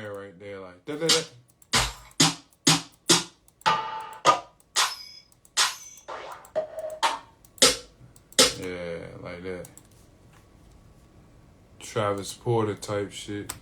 snare right there, like da-da-da. Yeah, like that. Travis Porter type shit.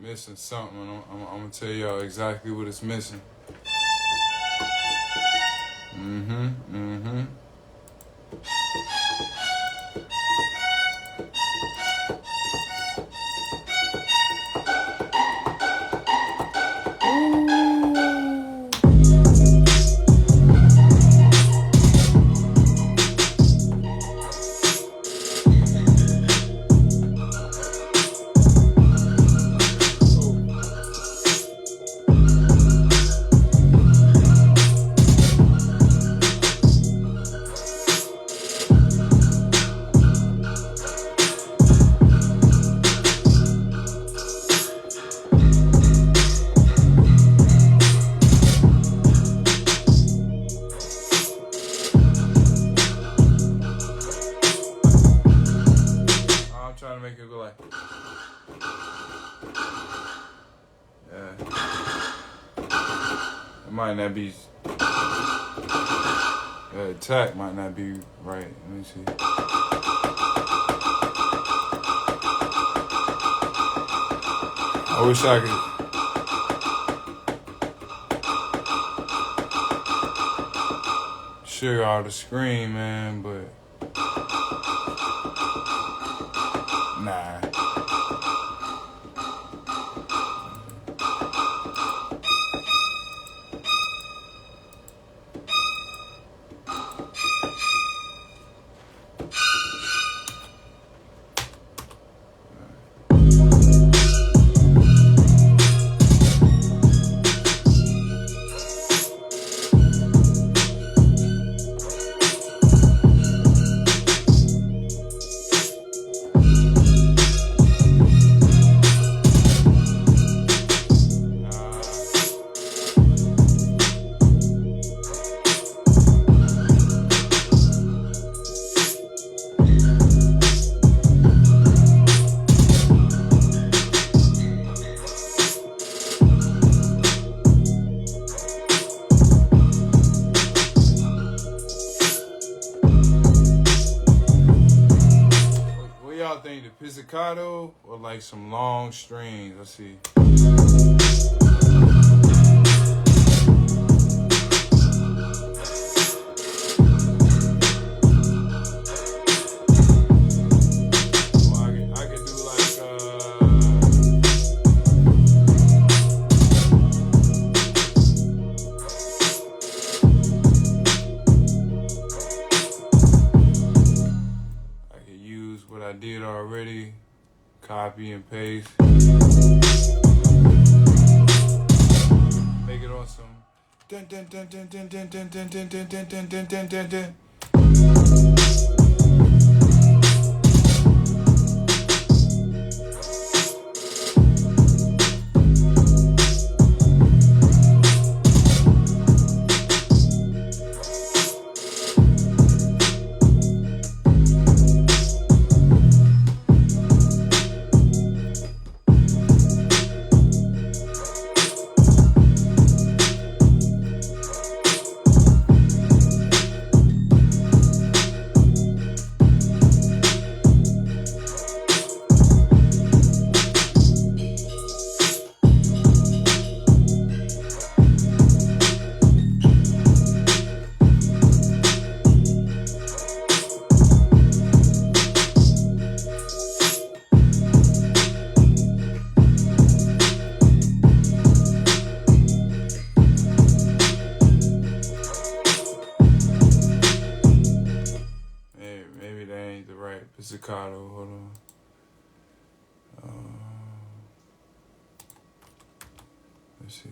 Missing something. I'm gonna tell y'all exactly what it's missing. Trying to make it go like, yeah. It might not be. The attack might not be right. Let me see. I wish I could share all the screen, man, but. Nah. Think the pizzicato or like some long strings? Let's see. I could do like what I did already, copy and paste, make it on some dun dun dun dun dun dun dun dun dun dun dun dun dun dun dun dun. pizzicato. Hold on. Let's see.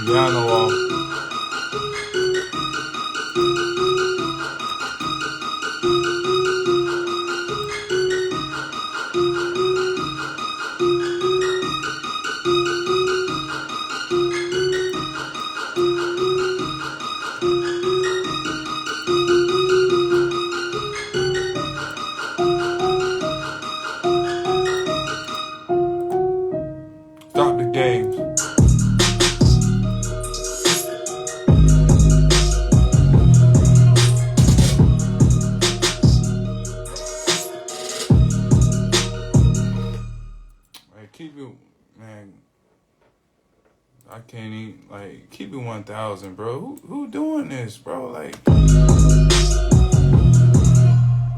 Piano wall. Stop the games. Like, keep it, man. I can't even, like, keep it 1,000, bro. Who doing this, bro? Like,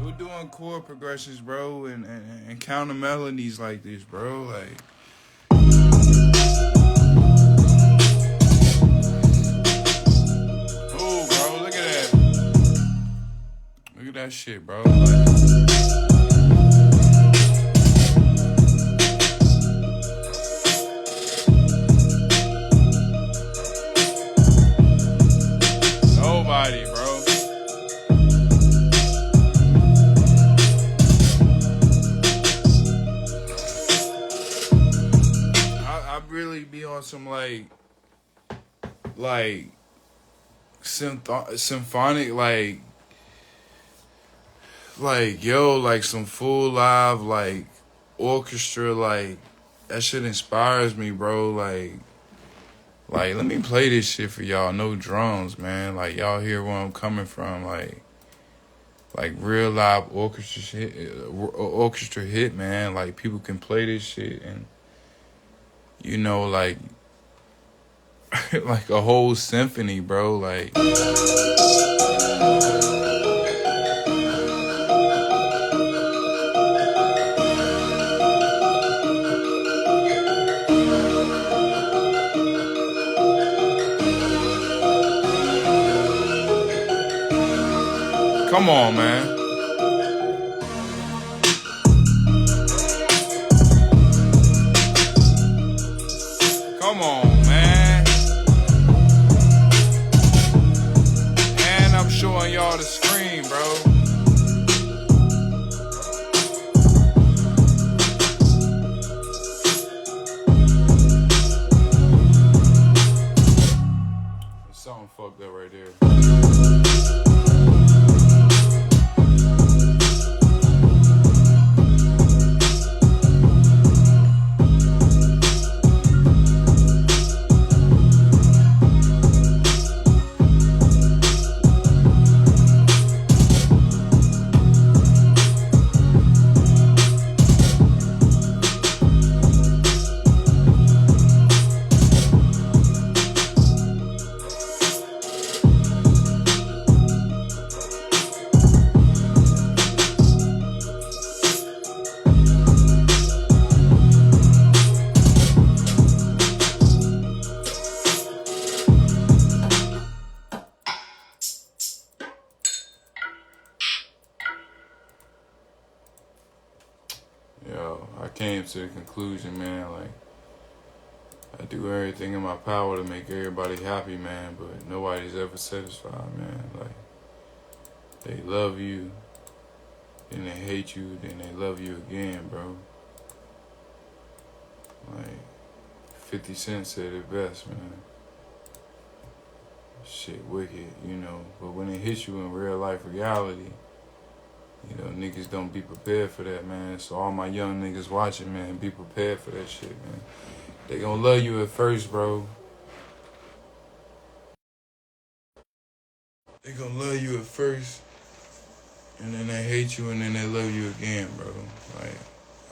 who doing chord progressions, bro, and counter melodies like this, bro? Like, oh, bro, look at that. Look at that shit, bro. Like, nobody, bro. I really be on some like symphonic, like yo, like some full live like orchestra, like that shit inspires me, bro. Like let me play this shit for y'all. No drums, man. Like y'all hear where I'm coming from, like real live orchestra hit, man. Like people can play this shit and you know, like like a whole symphony, bro. Like, come on, man. Come on, man. And I'm showing y'all the screen, bro. There's something fucked up right there. Yo, I came to the conclusion, man, like, I do everything in my power to make everybody happy, man, but nobody's ever satisfied, man. Like, they love you, then they hate you, then they love you again, bro. Like, 50 Cent said it best, man. Shit wicked, you know, but when it hits you in real life reality, you know, niggas don't be prepared for that, man. So all my young niggas watching, man, be prepared for that shit, man. They gonna love you at first, bro. They gonna love you at first, and then they hate you, and then they love you again, bro. Like,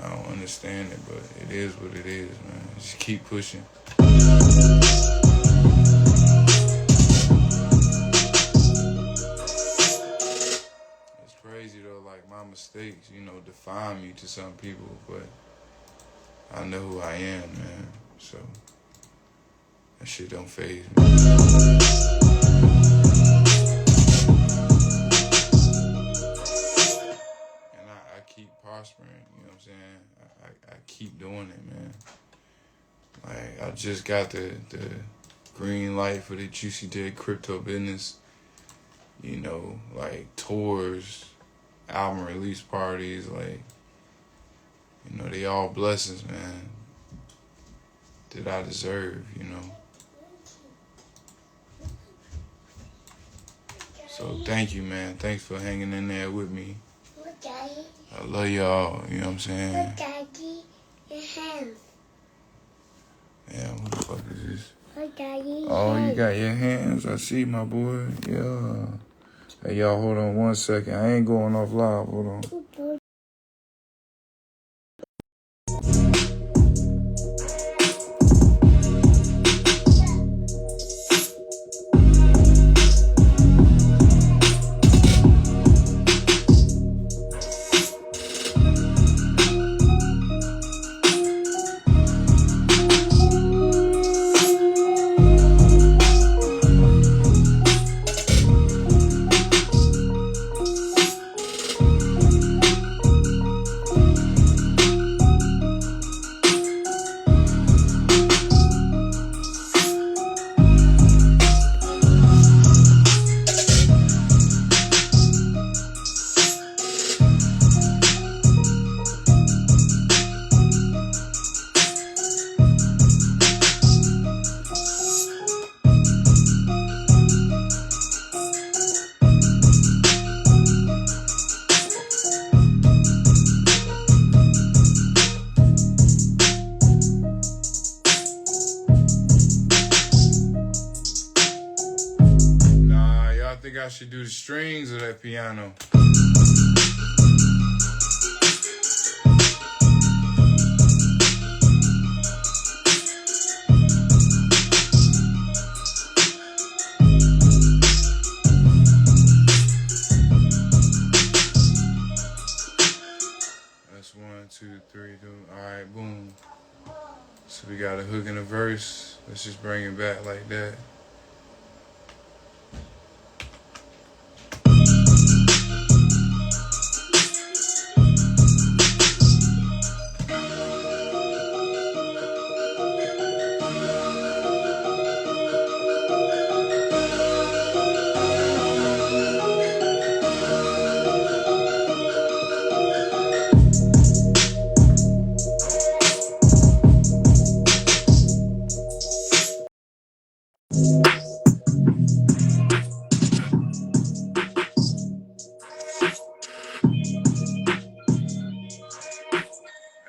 I don't understand it, but it is what it is, man. Just keep pushing. Crazy though, like my mistakes, you know, define me to some people, but I know who I am, man. So that shit don't faze me. And I keep prospering, you know what I'm saying? I keep doing it, man. Like, I just got the green light for the Juicy J crypto business. You know, like tours, album release parties, like, you know, they all blessings, man, that I deserve, you know. So thank you, man. Thanks for hanging in there with me. I love y'all, you know what I'm saying? Look, Daddy, your hands. Yeah, what the fuck is this? Look, Daddy, Oh, hands. you got your hands? I see, my boy. Yeah. Hey, y'all, hold on 1 second. I ain't going off live. Hold on. think I should do the strings of that piano. So we got a hook and a verse. Let's just bring it back like that.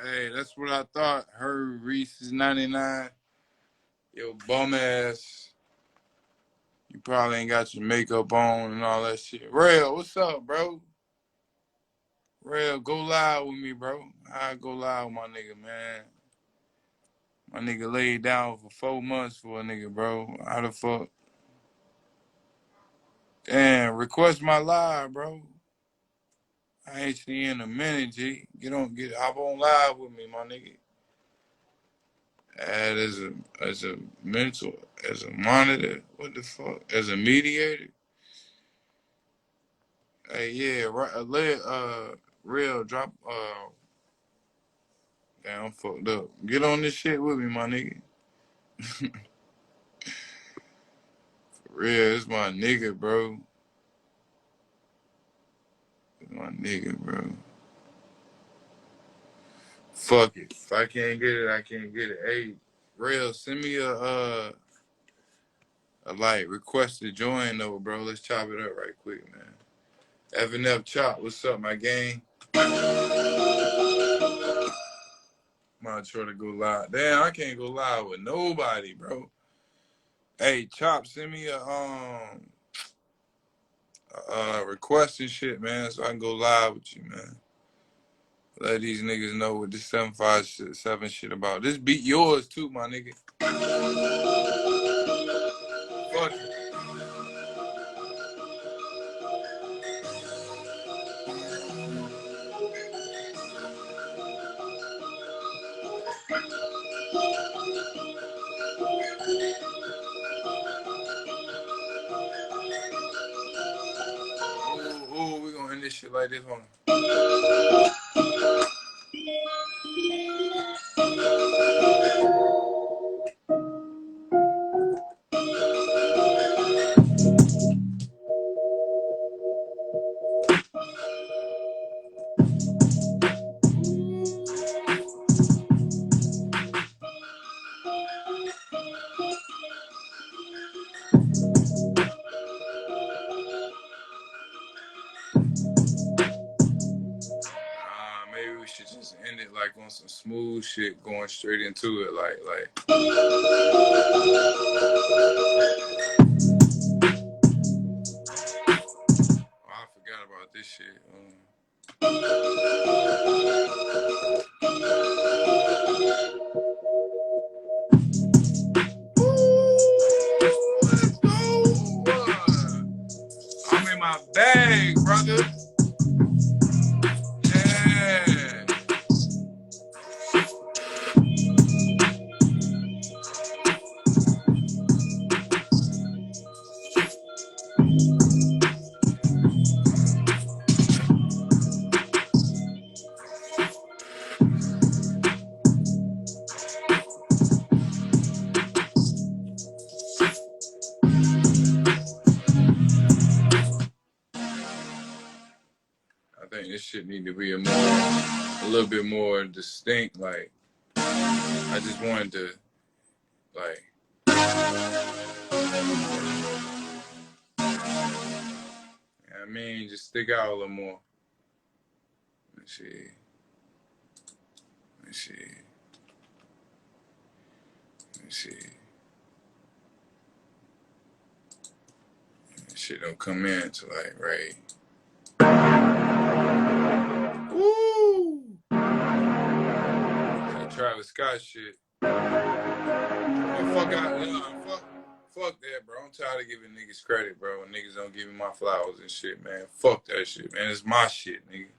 Hey, that's what I thought. Heard Reese is 99. Yo, bum ass. You probably ain't got your makeup on and all that shit. Rail, what's up, bro? Rail, go live with me, bro. I go live with my nigga, man. My nigga laid down for 4 months for a nigga, bro. How the fuck? Damn, request my live, bro. I ain't seen you in a minute, G. Hop on live with me, my nigga. Add as a mentor, as a monitor. What the fuck? As a mediator. Hey, yeah, right. Real drop. Damn, I'm fucked up. Get on this shit with me, my nigga. For real, it's my nigga, bro. It's my nigga, bro. Fuck it. If I can't get it, I can't get it. Hey, Real, send me a like request to join though, bro. Let's chop it up right quick, man. Evan F Chop, what's up, my gang? I'm trying to go live. Damn, I can't go live with nobody, bro. Hey, Chop, send me a request and shit, man, so I can go live with you, man. Let these niggas know what this 757 shit about. This beat yours too, my nigga. Fuck it. Ooh, we gonna end this shit like this one. Maybe we should just end it like on some smooth shit, going straight into it, like. Oh, I forgot about this shit. Let's go. I'm in my bag, brother. Yeah. I think this shit need to be a little bit more distinct. Like, I just wanted to, like, I mean, just stick out a little more. Let me see. Let me see. Let me see. That shit don't come in to like right. Woo! That Travis Scott shit. Fuck out. Fuck that, bro. I'm tired of giving niggas credit, bro. When niggas don't give me my flowers and shit, man. Fuck that shit, man. It's my shit, nigga.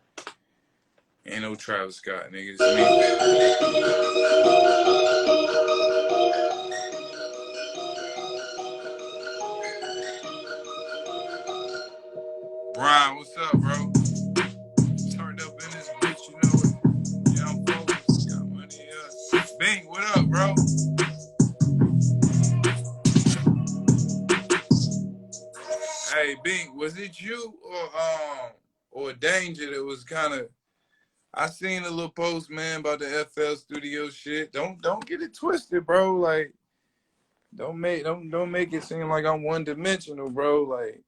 Ain't no Travis Scott, nigga. It's me. Brian, what's up, bro? Turned up in this bitch, you know it. Yeah, I'm focused. Got money up. Bing, what up, bro? Hey, Bing, was it you or Danger that was kind of? I seen a little post, man, about the FL Studio shit. Don't get it twisted, bro. Like, don't make it seem like I'm one dimensional, bro. Like,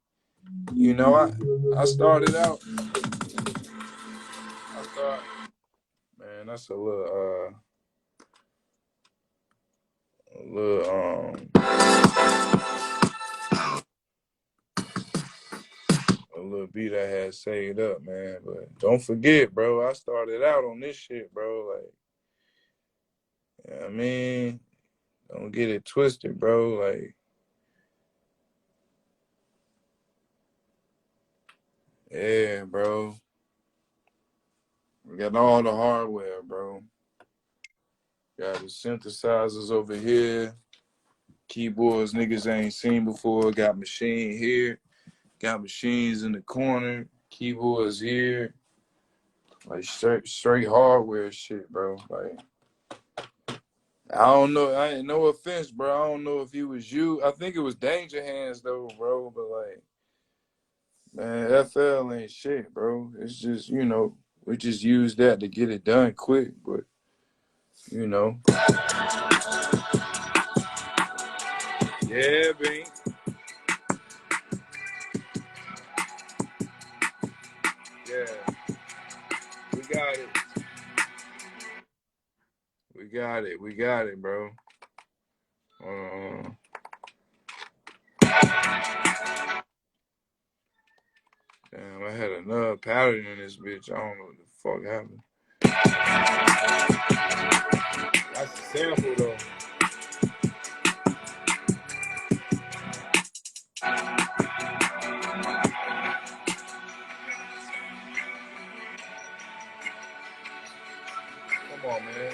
you know, I started out. I thought, man, that's a little beat I had saved up, man. But don't forget, bro, I started out on this shit, bro. Like, you know what I mean, don't get it twisted, bro. Like, yeah, bro. We got all the hardware, bro. Got the synthesizers over here. Keyboards niggas ain't seen before. Got machine here. Got machines in the corner. Keyboards here. Like straight hardware shit, bro. Like, I don't know. I ain't no offense, bro. I don't know if it was you. I think it was Danger Hands though, bro. But like, man, FL ain't shit, bro. It's just, you know, we just use that to get it done quick. But you know, yeah, Bing. Yeah, we got it. We got it. We got it, bro. Uh, Damn, I had another pattern in this bitch. I don't know what the fuck happened. That's a sample though. Come on, man.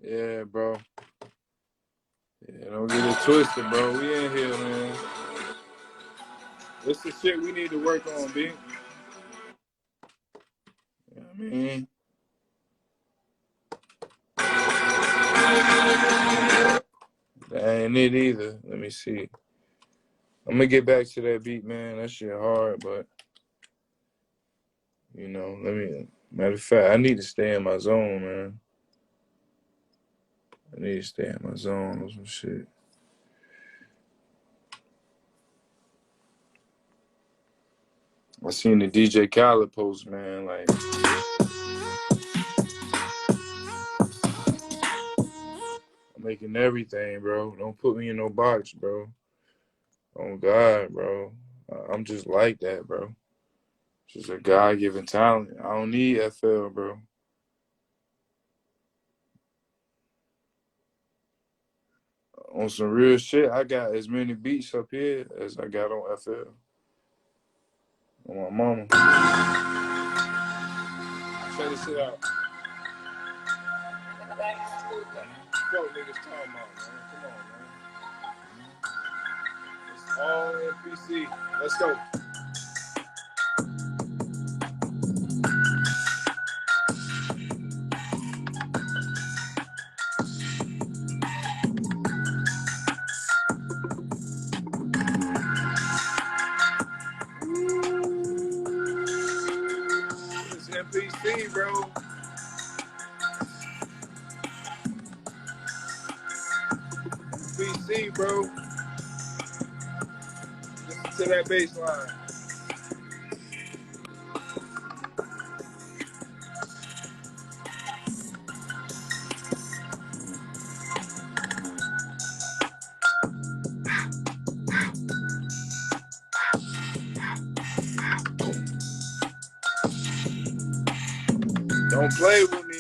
Yeah, bro. Yeah, don't get it twisted, bro. We in here, man. This the shit we need to work on, B. You know what I mean? That ain't it either. Let me see. I'm gonna get back to that beat, man. That shit hard, but you know, matter of fact, I need to stay in my zone, man. I need to stay in my zone or some shit. I seen the DJ Khaled post, man. Like, I'm making everything, bro. Don't put me in no box, bro. Oh God, bro. I'm just like that, bro. Just a God-given talent. I don't need FL, bro. On some real shit, I got as many beats up here as I got on FL. On my mama. Check this shit out. Fuck niggas talking about, man. Come on, man. It's all NPC. Let's go. It's NPC, bro. NPC, bro. Listen to that bass line. Don't play with me.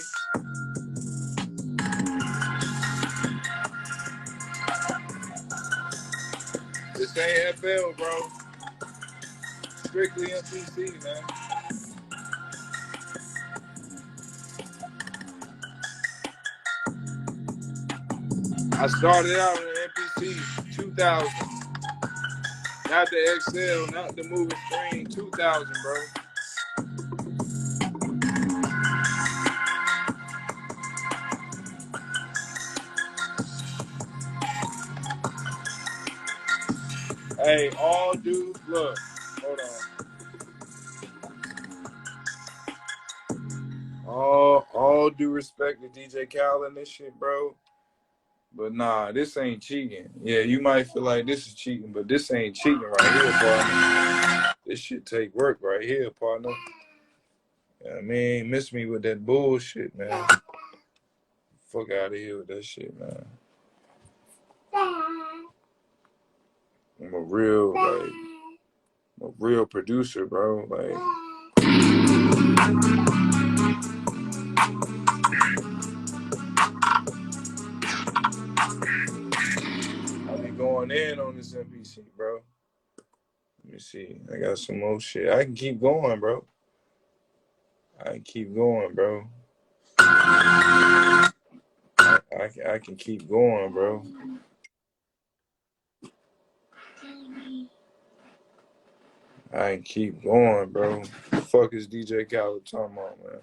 This ain't FL, bro. Strictly MPC, man. I started out in MPC 2000. Not the XL, not the moving screen. 2000, bro. Hey, all dudes, look. Hold on. All due respect to DJ Khaled and this shit, bro. But nah, this ain't cheating. Yeah, you might feel like this is cheating, but this ain't cheating right here, partner. This shit take work right here, partner. Yeah, I mean, miss me with that bullshit, man. Fuck out of here with that shit, man. I'm a real producer, bro. Like, I be going in on this NPC, bro. Let me see. I got some more shit. I can keep going, bro. I can keep going, bro. I can keep going, bro. I can keep going, bro. The fuck is DJ Khaled talking about, man?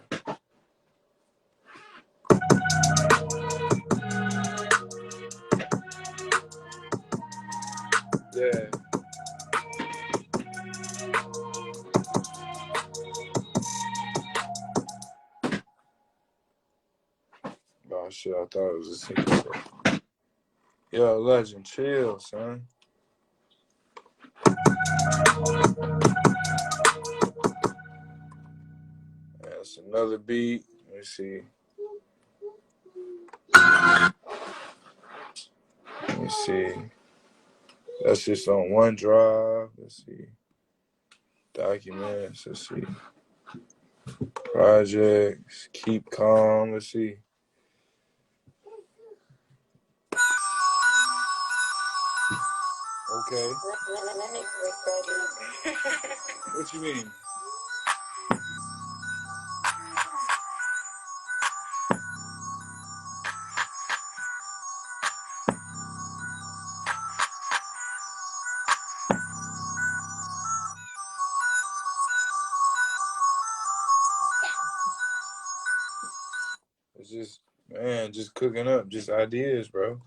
Yeah. Oh shit, I thought it was a secret. Yo, Legend, chill, son. That's another beat. Let me see. Let me see. That's just on OneDrive. Let's see. Documents. Let's see. Projects. Keep calm. Let's see. Okay. What you mean? It's just, man, just cooking up, just ideas, bro.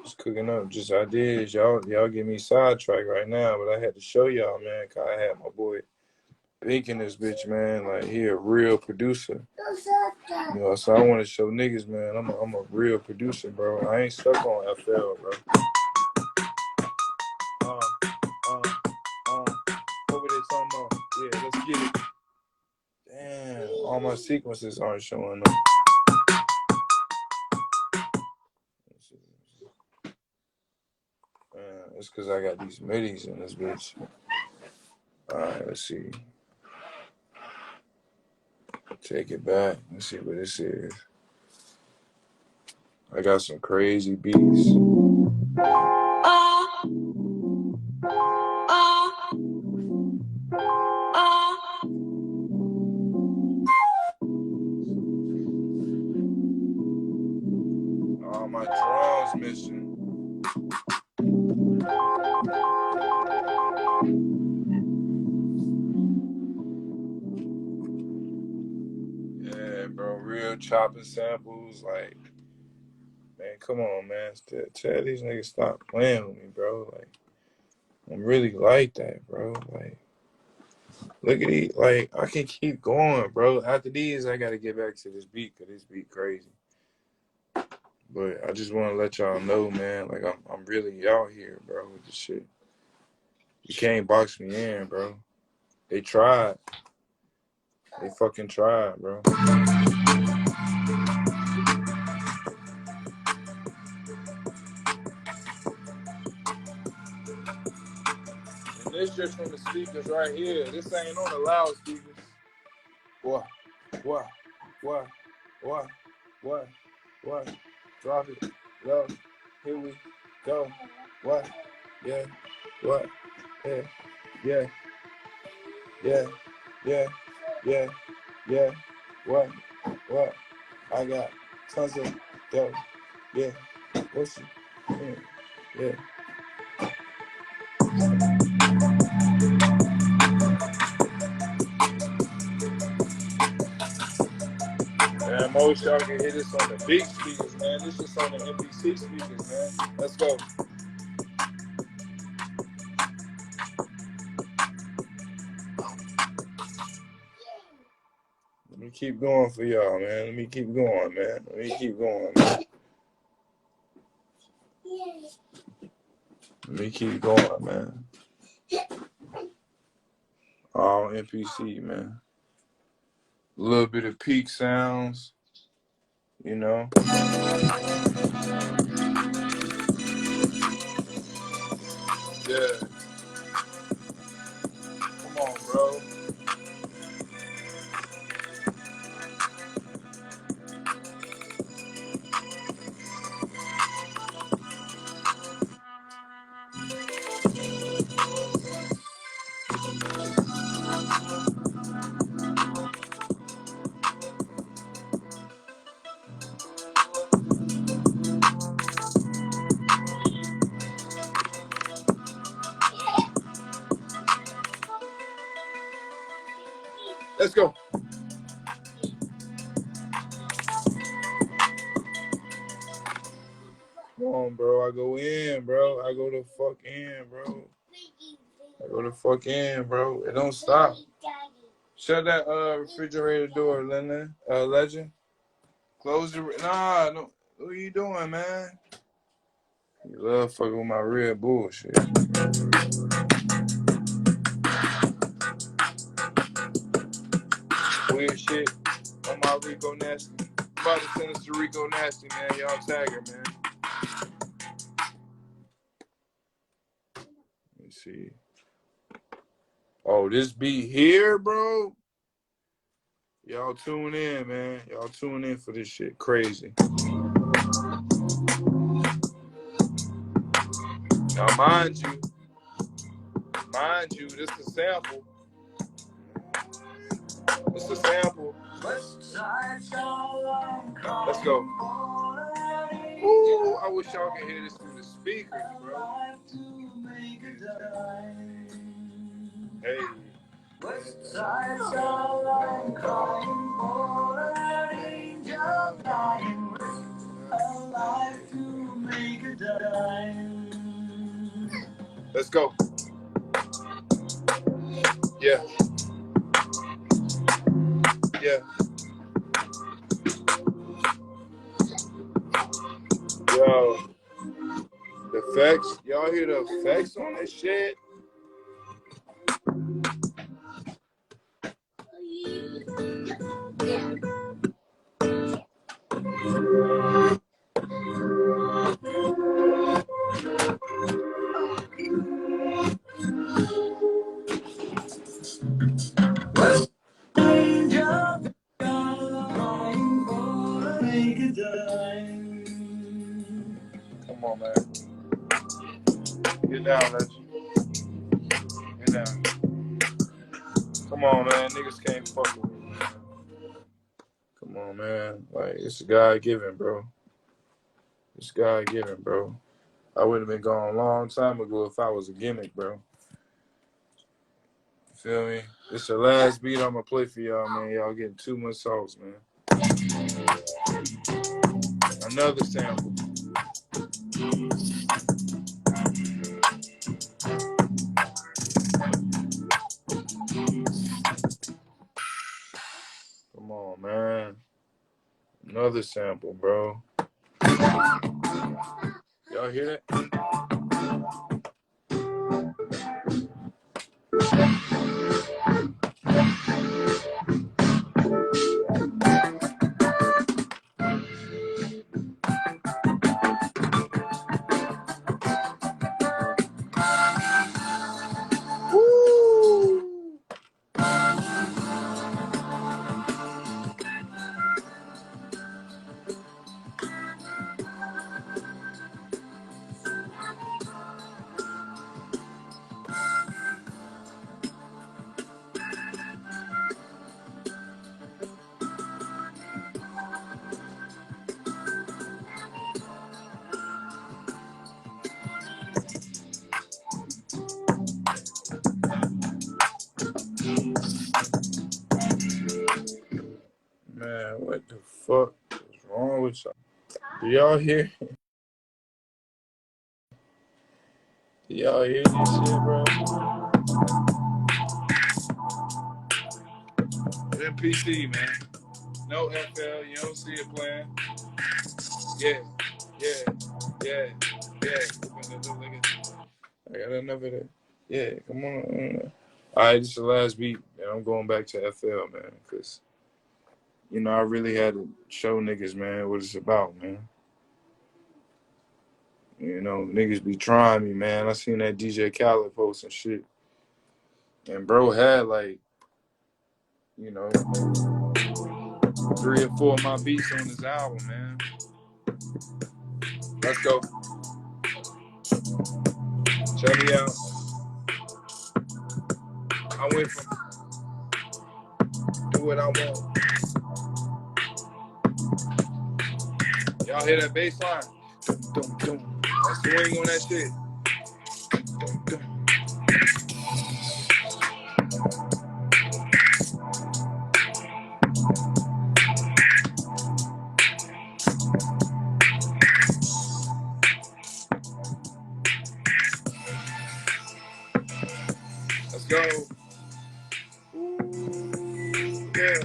Just cooking up, just ideas. Y'all get me sidetracked right now, but I had to show y'all, man, cause I had my boy Bink in this bitch, man. Like, he a real producer. You know, so I want to show niggas, man, I'm a real producer, bro. I ain't stuck on FL, bro. What were they talking about? Yeah, let's get it. Damn, all my sequences aren't showing up. Man, it's because I got these middies in this bitch. Alright, let's see. Take it back. Let's see what this is. I got some crazy beats. All my drums missing. Yeah, bro, real chopping samples. Like, man, come on, man. Tell these niggas stop playing with me, bro. Like, I'm really like that, bro. Like, look at these. Like, I can keep going, bro. After these, I gotta get back to this beat, cause this beat crazy. But I just want to let y'all know, man. Like, I'm really out here, bro, with this shit. You can't box me in, bro. They tried. They fucking tried, bro. And this just from the speakers right here. This ain't on the loudspeakers. Boy. What? What? What? What? Drop it. Low. Here we go. What? Yeah. What? Yeah. Yeah. Yeah. Yeah. Yeah. Yeah. What? What? I got tons of dough. Yeah. What's it? Yeah. Yeah. Man, most y'all can hear this on the big speakers, man. This is on the MPC speakers, man. Let's go. Let me keep going for y'all, man. Let me keep going, man. Let me keep going, man. Let me keep going, man. All MPC, man. A little bit of peak sounds, you know. Yeah. Come on, bro. Let's go. Come on, bro. I go in, bro. I go the fuck in, bro. I go the fuck in, bro. It don't stop. Shut that refrigerator door, Legend. Close the no. What are you doing, man? You love fucking with my real bullshit. Weird shit on my Rico Nasty. I'm about to send us to Rico Nasty, man. Y'all tag her, man. Let me see. Oh, this beat here, bro. Y'all tune in, man. Y'all tune in for this shit. Crazy. Now, mind you, this is a sample. It's a sample. Let's go. Ooh, I wish y'all could hear this through the speakers, bro. Hey. West side starlight crying for an angel dying, alive to make a dime. Let's go. Yeah. Yeah. Yo. The effects. Y'all hear the effects on this shit? Come on, man. Get down, Legend. Get down. Come on, man. Niggas can't fuck with me, man. Come on, man. Like, it's God given, bro. It's God given, bro. I would have been gone a long time ago if I was a gimmick, bro. You feel me? It's the last beat I'm going to play for y'all, man. Y'all getting too much sauce, man. Another sample. Come on, man. Another sample, bro. Y'all hear that? Woo! fuck is wrong with y'all? Do y'all hear? Do y'all hear this shit, bro? NPC, man. No FL, you don't see it playing. Yeah, yeah. I got enough of that. Yeah, come on. All right, this is the last beat, and I'm going back to FL, man, because, you know, I really had to show niggas, man, what it's about, man. You know, niggas be trying me, man. I seen that DJ Khaled post and shit. And bro had, like, you know, 3 or 4 of my beats on his album, man. Let's go. Check me out. I went from do what I want. Y'all hear that bass line? Dum, dum, dum. That swing on that shit. Dum, dum. Let's go. Ooh, yeah.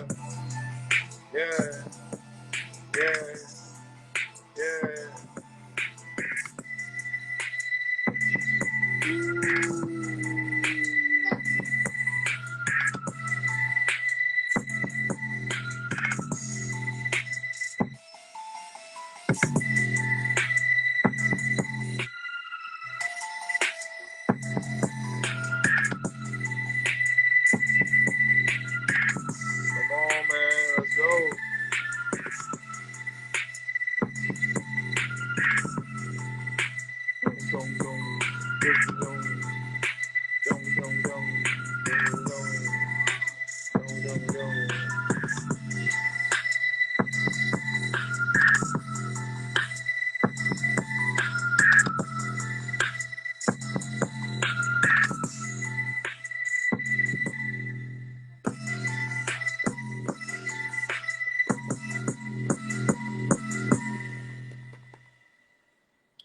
Come on, man. Let's go.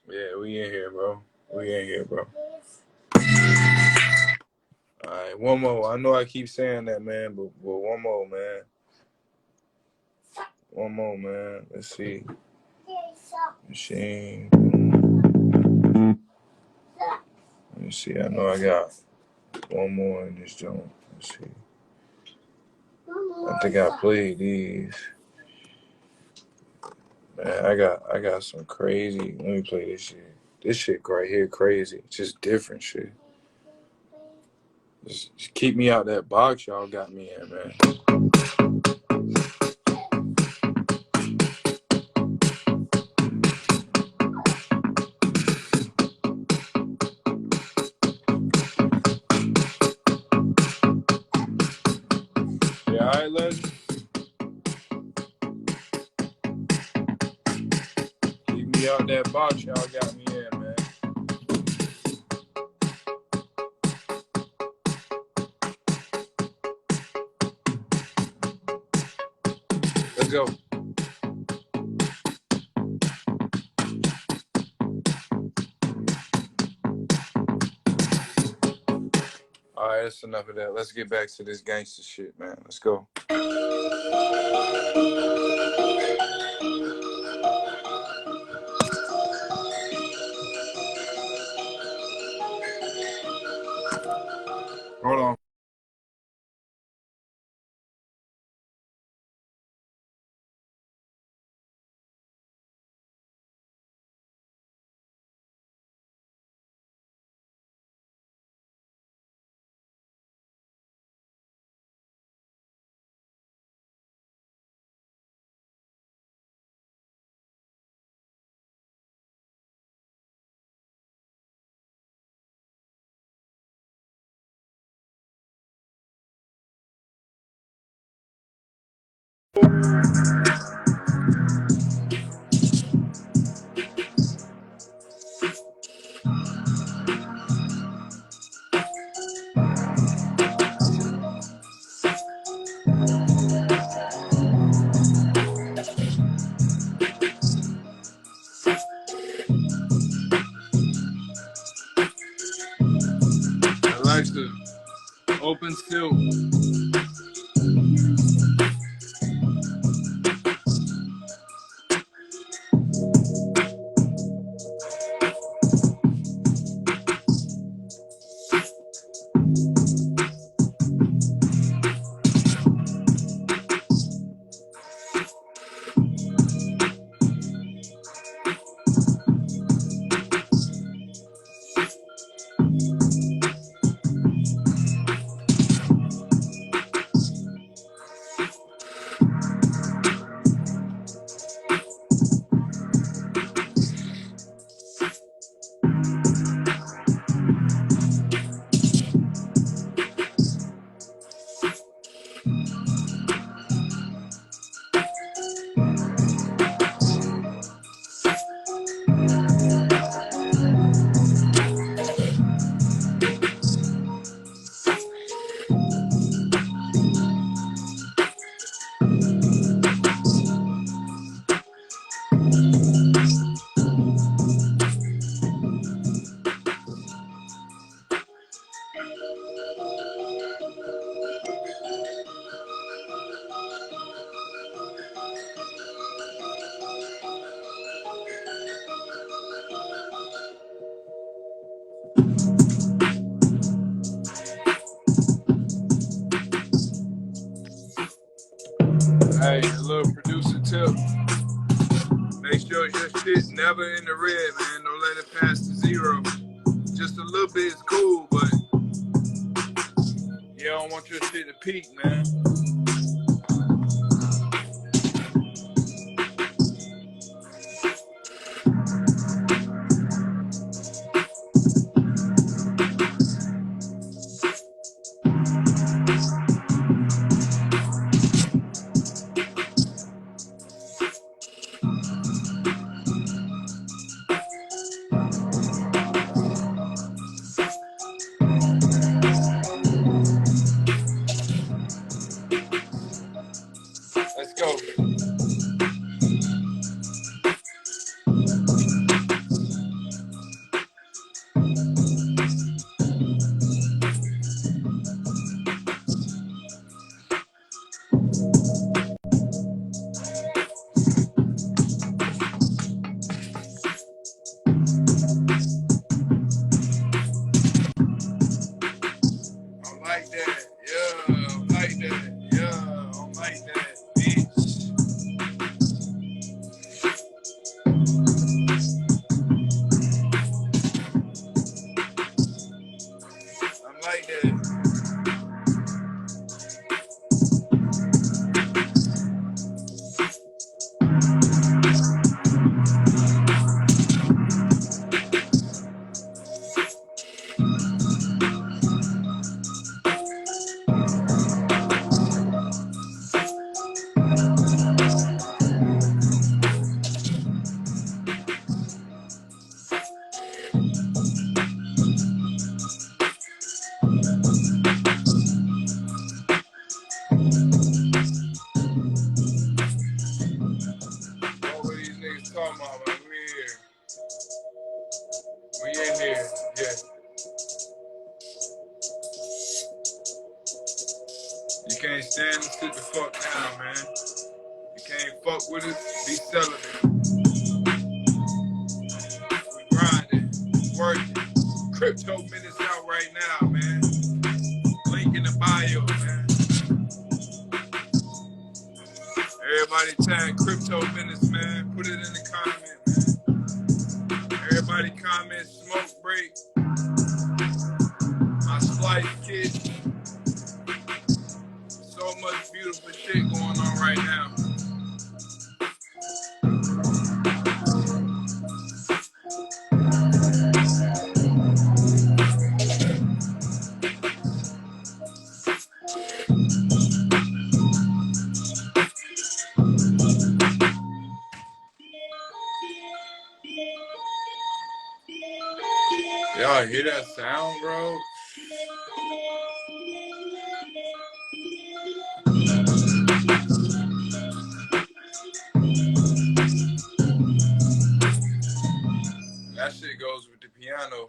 Yeah, we in here, bro. We in here, bro. All right, one more. I know I keep saying that, man, but one more, man. One more, man. Let's see. Machine. Let me see. I know I got one more in this joint. Let's see. I think I played these. Man, I got some crazy. Let me play this shit. This shit right here crazy. Just different shit. Just keep me out that box y'all got me in, man. Yeah, all right, legend. Keep me out that box y'all got me in, man. Let's go. All right, that's enough of that. Let's get back to this gangster shit, man. Let's go. Hold on. Open silk. Hey, a little producer tip. Make sure your shit never in the red, man. Don't let it pass to zero. Just a little bit is cool, but you don't want your shit to peak, man. Let's go. I like that. Yeah, I like that. Yeah, I like that. Bitch. I like that. What were these niggas talking about, man? We here. We in here. Yeah. You can't stand to sit the fuck down, man. You can't fuck with us. Be celibate. We grinding. Working. Crypto minutes out right now, man. Link in the bio, man. Everybody tag crypto minutes, man. Put it in the comment, man. Everybody comment smoke break. My slice kid. So much beautiful shit going on right now. Y'all hear that sound, bro? That shit goes with the piano.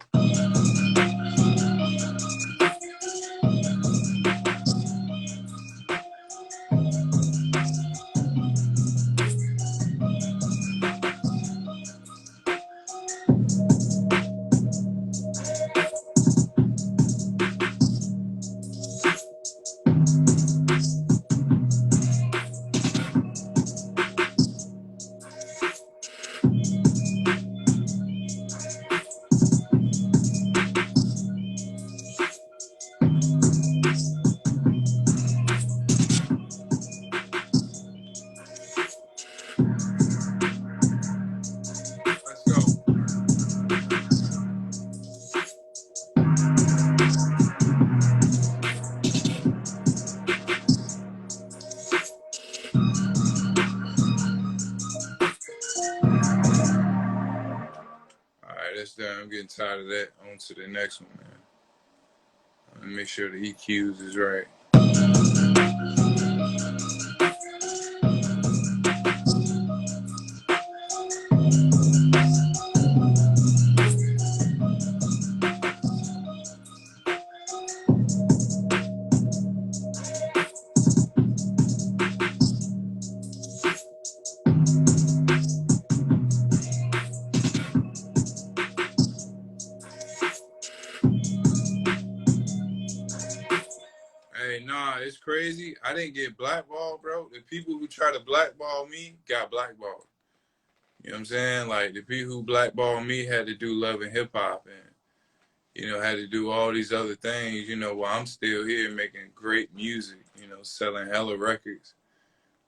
I'm getting tired of that. On to the next one, man. Let me make sure the EQs is right. Hey, nah, it's crazy. I didn't get blackballed, bro. The people who try to blackball me got blackballed. You know what I'm saying? Like, the people who blackballed me had to do love and hip hop and, had to do all these other things, while I'm still here making great music, selling hella records,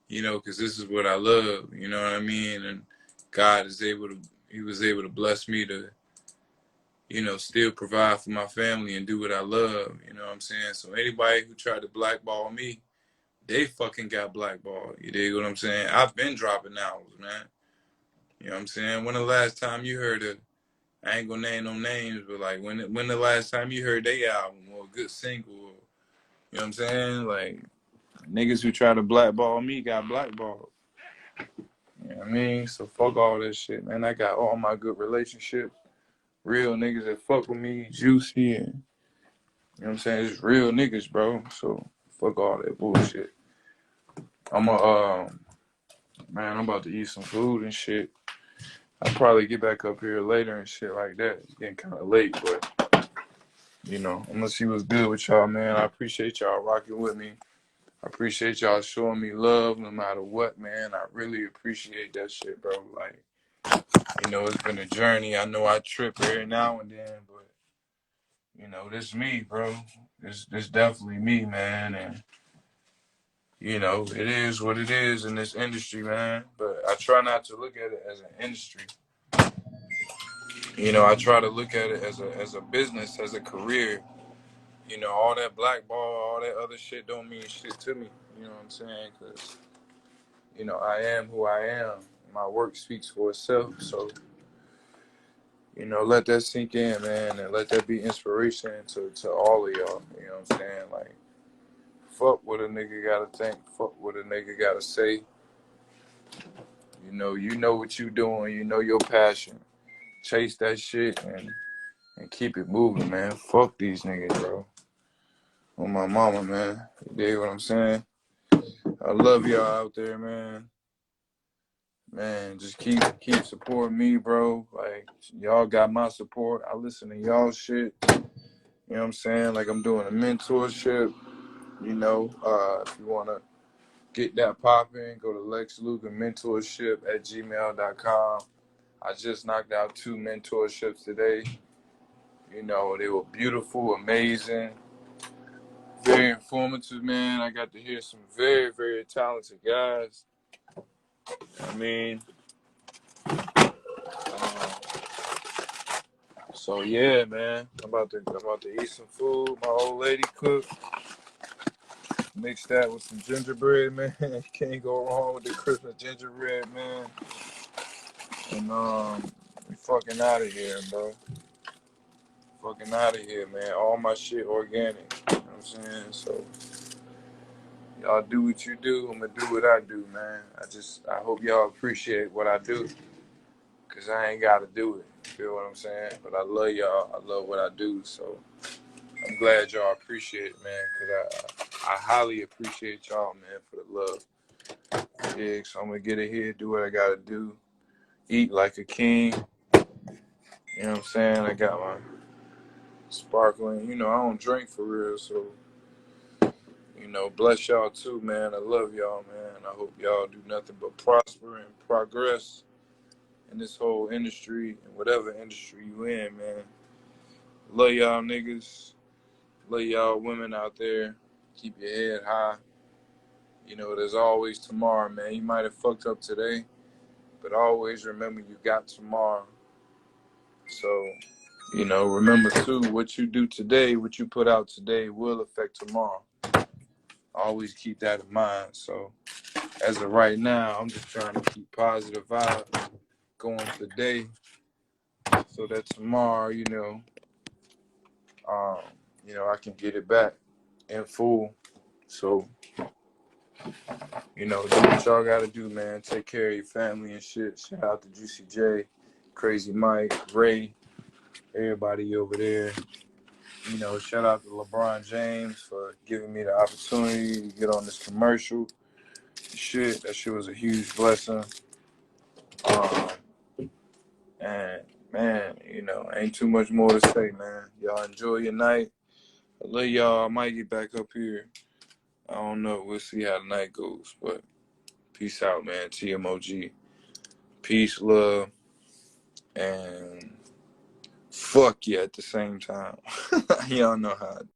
because this is what I love, you know what I mean? And God he was able to bless me to, still provide for my family and do what I love, you know what I'm saying? So anybody who tried to blackball me, they fucking got blackballed. You dig what I'm saying? I've been dropping albums, man. You know what I'm saying? When the last time you heard I ain't gonna name no names, but like when the last time you heard they album or a good single, or, you know what I'm saying? Like niggas who try to blackball me got blackballed. You know what I mean? So fuck all this shit, man. I got all my good relationships, real niggas that fuck with me, juicy, and you know what I'm saying? It's real niggas, bro. So fuck all that bullshit. Man, I'm about to eat some food and shit. I'll probably get back up here later and shit like that. It's getting kind of late, but, I'm gonna see what's good with y'all, man. I appreciate y'all rocking with me. I appreciate y'all showing me love no matter what, man. I really appreciate that shit, bro. Like, it's been a journey. I know I trip every now and then, but, this is me, bro. This definitely me, man. And, it is what it is in this industry, man. But I try not to look at it as an industry. I try to look at it as a business, as a career. All that blackball, all that other shit don't mean shit to me. You know what I'm saying? Because, I am who I am. My work speaks for itself. So, let that sink in, man, and let that be inspiration to all of y'all. You know what I'm saying? Like, fuck what a nigga gotta think. Fuck what a nigga gotta say. You know what you doing. You know your passion. Chase that shit and keep it moving, man. Fuck these niggas, bro. On my mama, man. You dig what I'm saying? I love y'all out there, man. Man, just keep supporting me, bro. Like, y'all got my support. I listen to y'all shit. You know what I'm saying? Like, I'm doing a mentorship. If you want to get that popping, go to Lex Luger Mentorship at gmail.com. I just knocked out 2 mentorships today. They were beautiful, amazing, very informative, man. I got to hear some very, very talented guys. I mean, so yeah, man. I'm about to eat some food. My old lady cooked. Mix that with some gingerbread, man. Can't go wrong with the Christmas gingerbread, man. And we fucking out of here, bro. Fucking out of here, man. All my shit organic. You know what I'm saying? So y'all do what you do. I'm gonna do what I do, man. I hope y'all appreciate what I do. Cause I ain't gotta do it. You feel what I'm saying? But I love y'all. I love what I do. So I'm glad y'all appreciate it, man. Cause I highly appreciate y'all, man, for the love. Yeah, so I'm gonna get it here, do what I gotta do, eat like a king. You know what I'm saying? I got my sparkling. I don't drink for real, so bless y'all too, man. I love y'all, man. I hope y'all do nothing but prosper and progress in this whole industry and whatever industry you in, man. Love y'all niggas. Love y'all women out there. Keep your head high. There's always tomorrow, man. You might have fucked up today, but always remember you got tomorrow. So, remember too, what you do today, what you put out today will affect tomorrow. Always keep that in mind. So, as of right now, I'm just trying to keep positive vibes going for the day. so that tomorrow, I can get it back in full. So, do what y'all gotta do, man. Take care of your family and shit. Shout out to Juicy J, Crazy Mike, Ray, everybody over there. Shout out to LeBron James for giving me the opportunity to get on this commercial. That shit was a huge blessing. Um, and man, ain't too much more to say, man. Y'all enjoy your night. I love y'all. I might get back up here. I don't know. We'll see how the night goes. But peace out, man. TMOG. Peace, love, and fuck you at the same time. Y'all know how